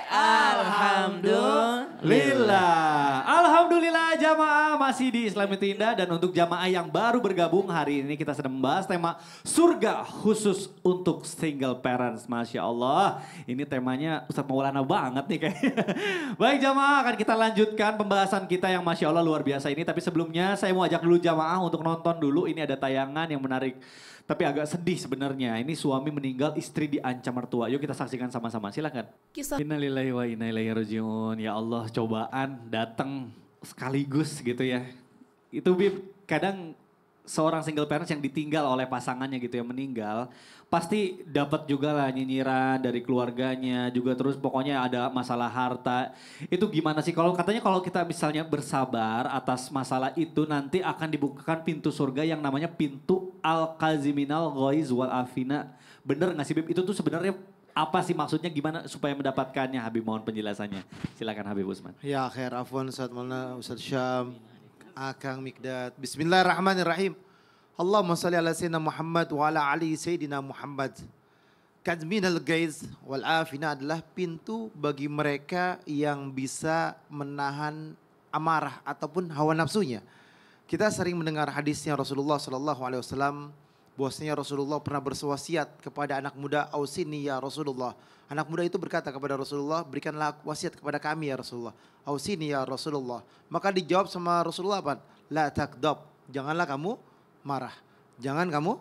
Alhamdulillah. Alhamdulillah jamaah masih di Islami Indah dan untuk jamaah yang baru bergabung hari ini kita sedang membahas tema surga khusus untuk single parents. Masya Allah ini temanya Ustadz Maulana banget nih kayaknya. Baik jamaah akan kita lanjutkan pembahasan kita yang Masya Allah luar biasa ini. Tapi sebelumnya saya mau ajak dulu jamaah untuk nonton dulu. Ini ada tayangan yang menarik. Tapi agak sedih sebenarnya. Ini suami meninggal, istri diancam mertua. Yuk kita saksikan sama-sama. Silakan. Innalillahi wa inna ilaihi rajiun. Ya Allah, cobaan datang sekaligus gitu ya. Itu Bib, kadang seorang single parents yang ditinggal oleh pasangannya gitu yang meninggal, pasti dapat juga lah nyinyiran dari keluarganya, juga terus pokoknya ada masalah harta. Itu gimana sih kalau katanya kalau kita misalnya bersabar atas masalah itu nanti akan dibukakan pintu surga yang namanya pintu al-qaziminal ghaiz wal afina. Bener gak sih Bib? Itu tuh sebenarnya apa sih maksudnya, gimana supaya mendapatkannya Habib, mohon penjelasannya. Silakan Habib Usman. Ya khair, afwan Ustaz Maulana, Ustaz Syam, Akang Mikdad. Bismillahirrahmanirrahim. Allahumma salli ala Sayyidina Muhammad wa ala ali Sayyidina Muhammad. Kazminal gaiz wal afina adalah pintu bagi mereka yang bisa menahan amarah ataupun hawa nafsunya. Kita sering mendengar hadisnya Rasulullah SAW, bahwasanya Rasulullah pernah berwasiat kepada anak muda, ausini ya Rasulullah. Anak muda itu berkata kepada Rasulullah, berikanlah wasiat kepada kami ya Rasulullah. Ausini ya Rasulullah. Maka dijawab sama Rasulullah apa? La takdab, janganlah kamu marah. Jangan kamu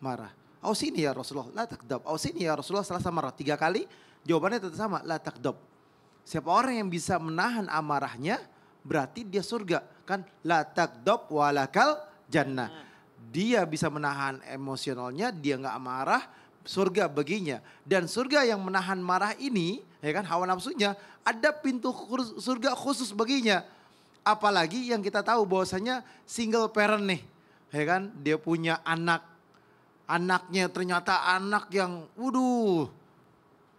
marah. Ausini ya Rasulullah, la takdab. Ausini ya Rasulullah, selasa marah 3 kali. Jawabannya tetap sama, la takdab. Siapa orang yang bisa menahan amarahnya, berarti dia surga. Kan la takdab walakal jannah. Dia bisa menahan emosionalnya, dia nggak marah, surga baginya. Dan surga yang menahan marah ini, ya kan, hawa nafsunya, ada pintu surga khusus baginya. Apalagi yang kita tahu bahwasanya single parent nih, ya kan, dia punya anak, anaknya ternyata anak yang, waduh,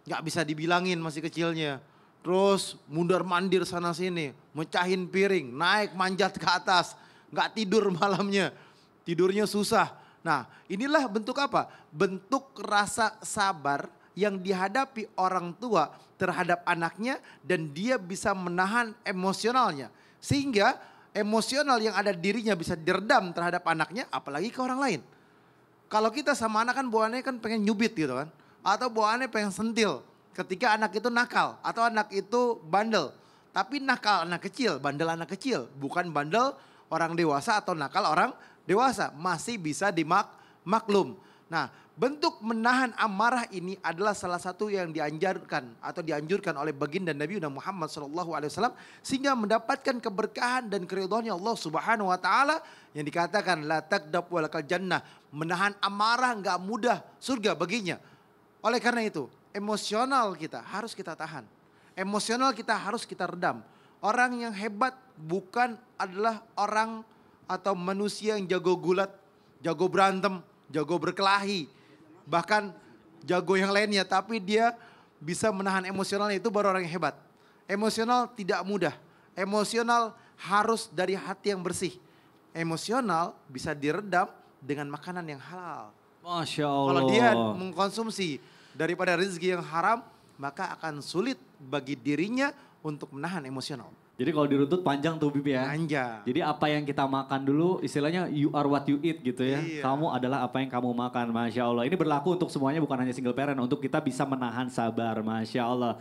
nggak bisa dibilangin masih kecilnya. Terus mundar mandir sana sini, mecahin piring, naik manjat ke atas, nggak tidur malamnya. Tidurnya susah. Nah, inilah bentuk apa? Bentuk rasa sabar yang dihadapi orang tua terhadap anaknya dan dia bisa menahan emosionalnya. Sehingga emosional yang ada dirinya bisa diredam terhadap anaknya, apalagi ke orang lain. Kalau kita sama anak kan bawaannya kan pengen nyubit gitu kan. Atau bawaannya pengen sentil ketika anak itu nakal atau anak itu bandel. Tapi nakal anak kecil, bandel anak kecil. Bukan bandel orang dewasa atau nakal orang dewasa, masih bisa dimaklum. Nah, bentuk menahan amarah ini adalah salah satu yang dianjurkan oleh baginda Nabi Muhammad SAW sehingga mendapatkan keberkahan dan keridhaan Allah Subhanahu wa taala yang dikatakan la takdab walakal jannah, menahan amarah enggak mudah, surga baginya. Oleh karena itu, emosional kita harus kita tahan. Emosional kita harus kita redam. Orang yang hebat bukan adalah orang atau manusia yang jago gulat, jago berantem, jago berkelahi, bahkan jago yang lainnya. Tapi dia bisa menahan emosionalnya, itu baru orang yang hebat. Emosional tidak mudah, emosional harus dari hati yang bersih. Emosional bisa diredam dengan makanan yang halal. Masya Allah. Kalau dia mengkonsumsi daripada rezeki yang haram, maka akan sulit bagi dirinya untuk menahan emosional. Jadi kalau diruntut panjang tuh Bib ya. Panjang. Jadi apa yang kita makan dulu istilahnya you are what you eat gitu ya. Iya. Kamu adalah apa yang kamu makan, Masya Allah. Ini berlaku untuk semuanya bukan hanya single parent. Untuk kita bisa menahan sabar, Masya Allah.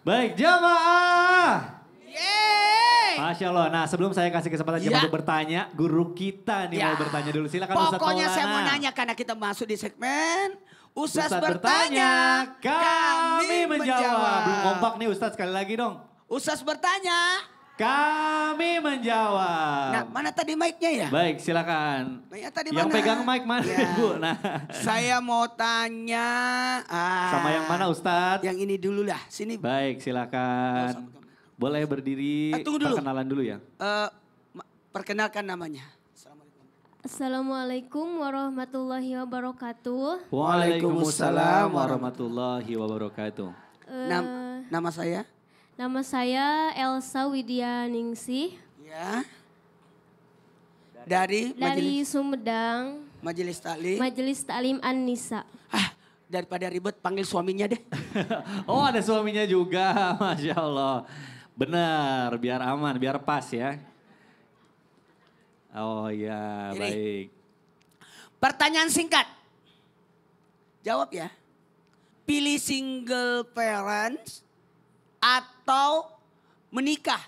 Baik jamaah. Yeay. Masya Allah. Nah sebelum saya kasih kesempatan Ya. untuk bertanya, guru kita nih mau bertanya dulu. Silakan Ustadz Pokoknya Maulana. saya mau nanya karena kita masuk di segmen Ustadz Ustadz bertanya, kami menjawab. Belum kompak nih Ustadz, sekali lagi dong. Ustadz bertanya. Kami menjawab. Nah, mana tadi mic-nya ya? Baik, silakan. Mic-nya tadi Yang mana? pegang mic mana, Ya. Bu? Nah. Saya mau tanya. Sama yang mana, Ustadz? Yang ini dulu lah, sini. Baik, silakan. Boleh berdiri, Tunggu dulu. perkenalan dulu ya. Perkenalkan namanya. Assalamualaikum warahmatullahi wabarakatuh. Waalaikumsalam warahmatullahi wabarakatuh. Nama saya? Nama saya Elsa Widyaningsih Ya. Dari dari Sumedang, Majelis Taklim. Majelis Taklim An-Nisa. Daripada ribet panggil suaminya deh. Oh ada suaminya juga, Masya Allah. Benar, biar aman, biar pas ya. Oh iya, Ini. baik. Pertanyaan singkat. Jawab ya. Pilih single parents atau menikah?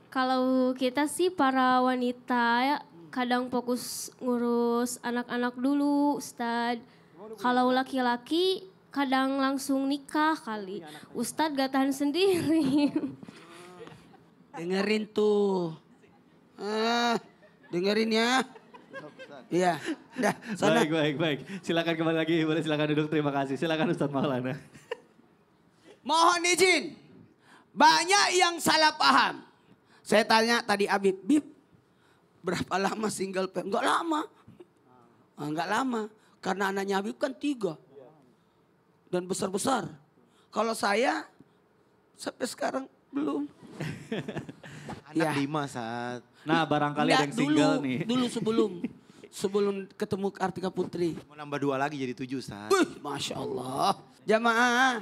Kalau kita sih para wanita ya kadang fokus ngurus anak-anak dulu, Ustadz. Kalau laki-laki kadang langsung nikah kali. Ustadz gak tahan sendiri. Dengerin tuh. Dengerin ya. Iya, dah sana. Baik. Silakan kembali lagi, boleh silakan duduk. Terima kasih. Silakan Ustadz Maulana. Mohon izin. Banyak yang salah paham. Saya tanya tadi Habib, Bib, berapa lama single parent? Enggak lama. Enggak lama. Karena anaknya Habib kan 3. Dan besar-besar. Kalau saya sampai sekarang belum. Anak Ya. 5 saat. Nah barangkali ada yang single nih. Dulu sebelum ketemu Kartika Putri. Mau nambah 2 lagi jadi 7 saat. Wih, Masya Allah. Jamaah.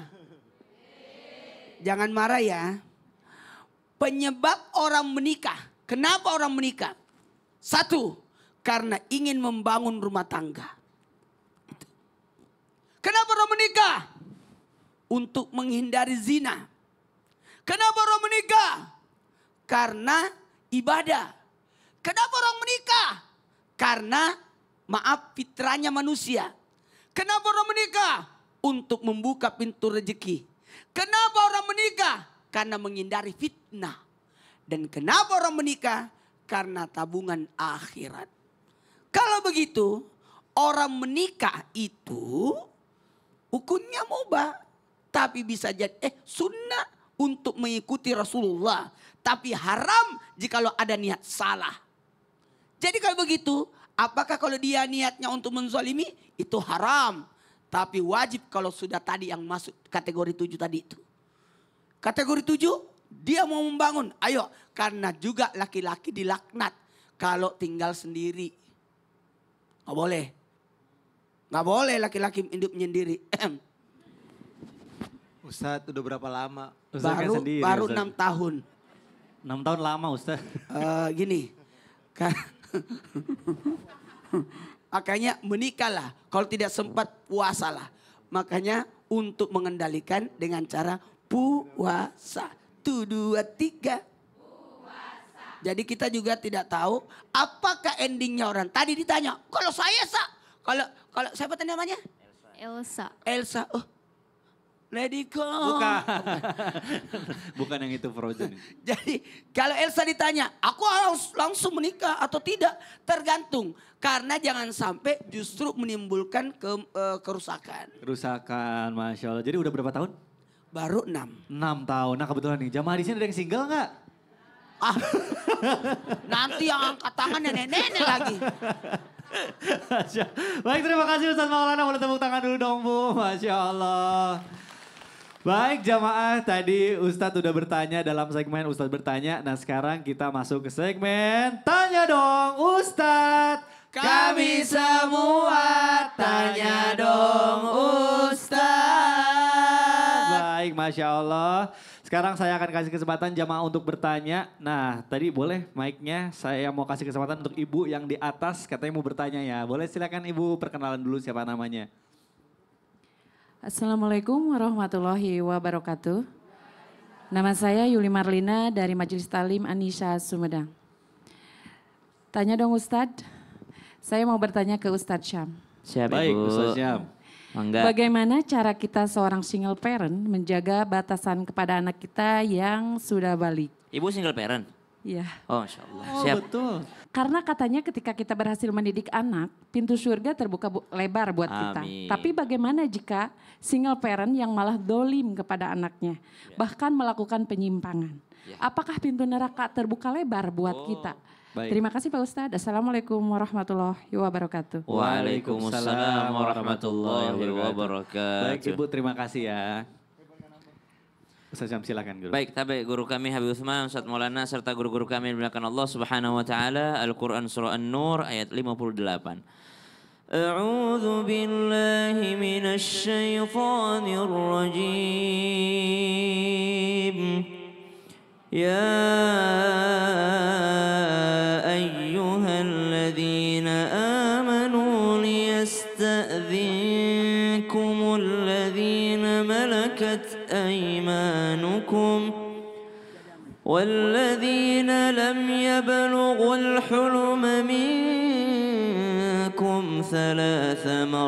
Jangan marah ya. Penyebab orang menikah. Kenapa orang menikah? 1, karena ingin membangun rumah tangga. Kenapa orang menikah? Untuk menghindari zina. Kenapa orang menikah? Karena ibadah. Kenapa orang menikah? Karena maaf fitrahnya manusia. Kenapa orang menikah? Untuk membuka pintu rezeki. Kenapa orang menikah? Karena menghindari fitnah. Dan kenapa orang menikah? Karena tabungan akhirat. Kalau begitu, orang menikah itu hukumnya mubah. Tapi bisa jadi sunnah untuk mengikuti Rasulullah. Tapi haram jikalau ada niat salah. Jadi kalau begitu, apakah kalau dia niatnya untuk menzalimi? Itu haram. Tapi wajib kalau sudah tadi yang masuk kategori 7 tadi itu. Kategori 7, dia mau membangun. Ayo, karena juga laki-laki dilaknat kalau tinggal sendiri. Gak boleh. Gak boleh laki-laki hidup sendiri. Ustadz udah berapa lama? Ustadz kan sendiri, baru Ustadz. 6 tahun. 6 tahun lama Ustaz. Gini. Makanya menikahlah. Kalau tidak sempat puasalah. Makanya untuk mengendalikan dengan cara puasa. 1, 2, 3. Jadi kita juga tidak tahu apakah endingnya orang. Tadi ditanya, kalau saya kalau siapa tadi namanya? Elsa. Oh, Lady Go. Bukan. Bukan yang itu Frozen. Jadi kalau Elsa ditanya, aku harus langsung menikah atau tidak? Tergantung. Karena jangan sampai justru menimbulkan kerusakan. Kerusakan, Masya Allah. Jadi udah berapa tahun? Baru 6. 6 tahun. Nah kebetulan nih, jamaah di sini ada yang single nggak? Nanti yang angkat tangan nenek-nenek lagi. Baik, terima kasih Ustaz Maulana. Boleh tepuk tangan dulu dong Bu. Masya Allah. Baik jamaah, tadi Ustadz udah bertanya dalam segmen Ustadz bertanya. Nah sekarang kita masuk ke segmen Tanya Dong Ustadz. Kami semua tanya dong Ustadz. Baik, Masya Allah. Sekarang saya akan kasih kesempatan jamaah untuk bertanya. Nah tadi boleh mic-nya saya mau kasih kesempatan untuk ibu yang di atas katanya mau bertanya ya. Boleh silakan ibu perkenalan dulu siapa namanya. Assalamualaikum warahmatullahi wabarakatuh. Nama saya Yuli Marlina dari Majelis Talim Anisha Sumedang. Tanya dong Ustadz, saya mau bertanya ke Ustadz Syam. Siap Baik, Ibu. Ustaz Syam. Mangga. Bagaimana cara kita seorang single parent menjaga batasan kepada anak kita yang sudah balik? Ibu single parent? Iya. Oh Insya Allah. Oh Siap. betul. Karena katanya ketika kita berhasil mendidik anak, pintu surga terbuka lebar buat kita. Amin. Tapi bagaimana jika single parent yang malah dolim kepada anaknya, bahkan melakukan penyimpangan? Ya. Apakah pintu neraka terbuka lebar buat kita? baik. Terima kasih Pak Ustadz. Assalamualaikum warahmatullahi wabarakatuh. Waalaikumsalam warahmatullahi Baik wabarakatuh. Ibu terima kasih ya. Ustaz Syam silakan guru. Baik, tabe guru kami Habib Utsman, Ustaz Maulana serta guru-guru kami yang dimuliakan Allah Subhanahu wa taala, Al-Qur'an surah An-Nur ayat 58. أعوذ بالله من الشيطان الرجيم يا أيها الذين آمنوا ليستأذنكم الذين ملكت أيمانكم والذين لم يبلغوا الحلم منكم 3 مرات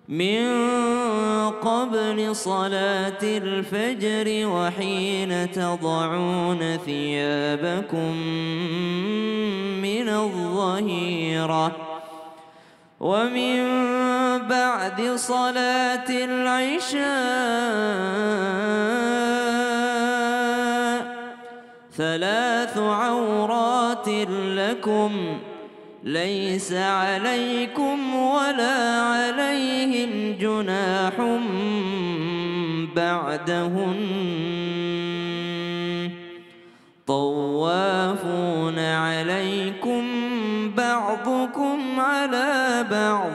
من قبل صلاة الفجر وحين تضعون ثيابكم من الظهيرة ومن بعد صلاة العشاء 3 عورات لكم ليس عليكم ولا عليهم جناح بعدهن طوافون عليكم بعضكم على بعض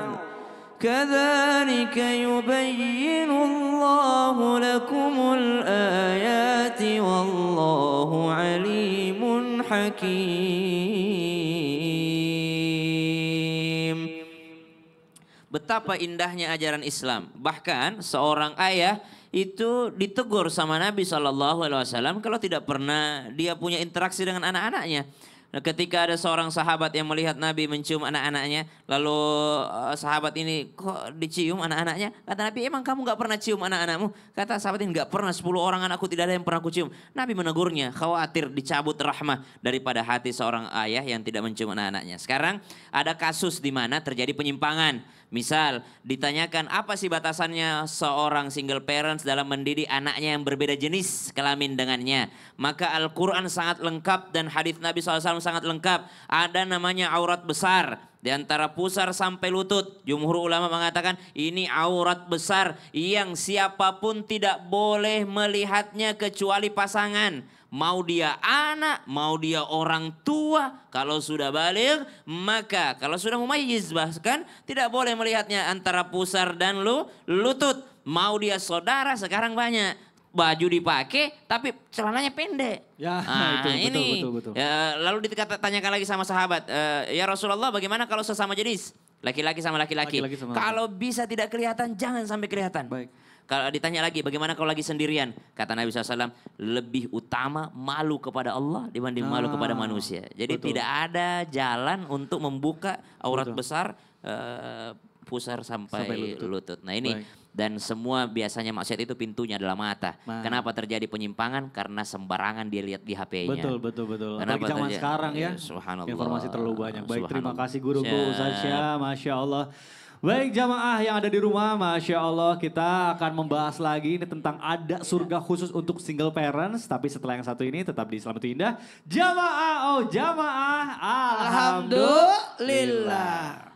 كذلك يبين الله لكم الآيات والله عليم حكيم. Betapa indahnya ajaran Islam. Bahkan seorang ayah itu ditegur sama Nabi SAW kalau tidak pernah dia punya interaksi dengan anak-anaknya. Nah, ketika ada seorang sahabat yang melihat Nabi mencium anak-anaknya, lalu sahabat ini kok dicium anak-anaknya? Kata Nabi, emang kamu gak pernah cium anak-anakmu? Kata sahabat ini, gak pernah, 10 orang anakku tidak ada yang pernah kucium. Nabi menegurnya, khawatir dicabut rahmah daripada hati seorang ayah yang tidak mencium anak-anaknya. Sekarang ada kasus di mana terjadi penyimpangan. Misal ditanyakan apa sih batasannya seorang single parents dalam mendidik anaknya yang berbeda jenis kelamin dengannya. Maka Al-Quran sangat lengkap dan hadis Nabi SAW sangat lengkap. Ada namanya aurat besar. Di antara pusar sampai lutut. Jumhur ulama mengatakan ini aurat besar yang siapapun tidak boleh melihatnya kecuali pasangan. Mau dia anak, mau dia orang tua, kalau sudah balik, maka kalau sudah mumayyiz bahkan tidak boleh melihatnya antara pusar dan lutut. Mau dia saudara, sekarang banyak baju dipakai tapi celananya pendek. Ya, itu ini. betul. Ya, lalu ditanyakan lagi sama sahabat, ya Rasulullah bagaimana kalau sesama jenis? Laki-laki sama laki-laki. Kalau bisa tidak kelihatan, jangan sampai kelihatan. Baik. Kalau ditanya lagi bagaimana kalau lagi sendirian? Kata Nabi SAW, lebih utama malu kepada Allah dibanding malu kepada manusia. Jadi tidak ada jalan untuk membuka aurat besar, pusar sampai lutut. Nah ini, dan semua biasanya maksiat itu pintunya adalah mata. Kenapa terjadi penyimpangan? Karena sembarangan dia lihat di HP-nya. Betul. Apalagi zaman sekarang ya, informasi terlalu banyak. Baik, terima kasih guru-guru Ustaz Syah, Masya Allah. Baik jamaah yang ada di rumah, Masya Allah kita akan membahas lagi ini tentang ada surga khusus untuk single parents. Tapi setelah yang satu ini tetap di Selamat Indah. Jamaah, Alhamdulillah.